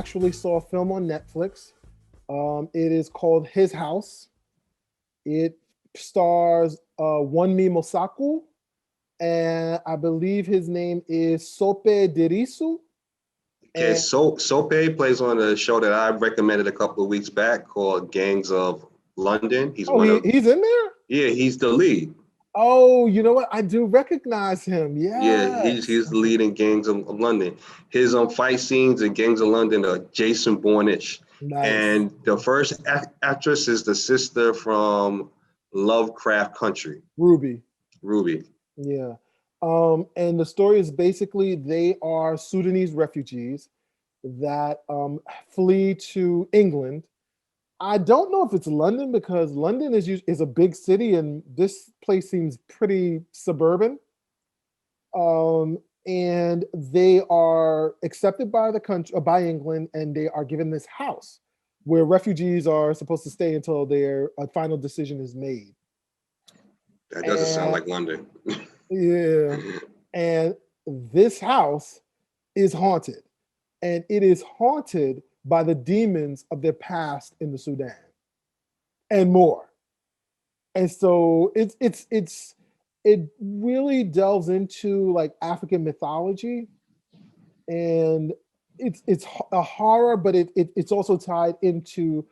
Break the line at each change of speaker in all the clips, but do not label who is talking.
actually saw a film on Netflix. It is called His House. It stars Wunmi Mosaku, and I believe his name is Sope Dirisu.
Okay,
And
Sope plays on a show that I recommended a couple of weeks back called Gangs of London. He's
oh,
one of
he's in there.
yeah, he's the lead.
Oh, you know what? I do recognize him.
Yeah,
Yes.
he's the lead in Gangs of London. His fight scenes in Gangs of London are Jason Bourne-ish.
Nice.
And the first actress is the sister from Lovecraft Country,
Ruby.
Ruby.
Yeah. And the story is basically they are Sudanese refugees that flee to England. I don't know if it's London because London is a big city and this place seems pretty suburban. And they are accepted by the country, by England, and they are given this house where refugees are supposed to stay until their final decision is made.
That doesn't sound like London.
Yeah. And this house is haunted, and it is haunted by the demons of their past in the Sudan and more. And so it really delves into like African mythology, and it's a horror, but it's also tied into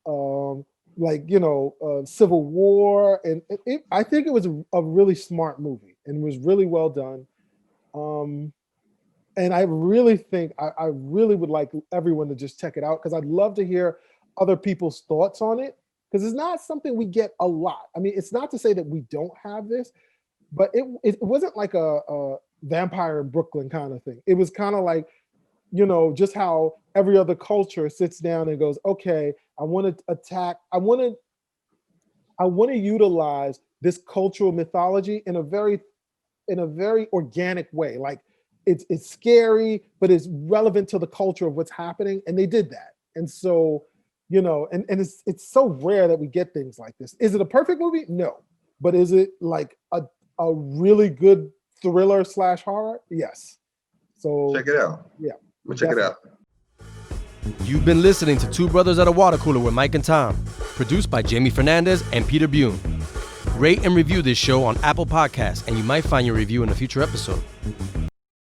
Civil War, and I think it was a really smart movie and was really well done. And I really think I really would like everyone to just check it out because I'd love to hear other people's thoughts on it because it's not something we get a lot. I mean, it's not to say that we don't have this, but it wasn't like a Vampire in Brooklyn kind of thing. It was kind of like, just how every other culture sits down and goes, okay, I want to utilize this cultural mythology in a very organic way. Like it's scary, but it's relevant to the culture of what's happening. And they did that. And so, and it's so rare that we get things like this. Is it a perfect movie? No. But is it like a really good thriller / horror? Yes. So
check it out.
Yeah.
Check it out.
You've been listening to Two Brothers at a Water Cooler with Mike and Tom, produced by Jamie Fernandez and Peter Bune. Rate and review this show on Apple Podcasts, and you might find your review in a future episode.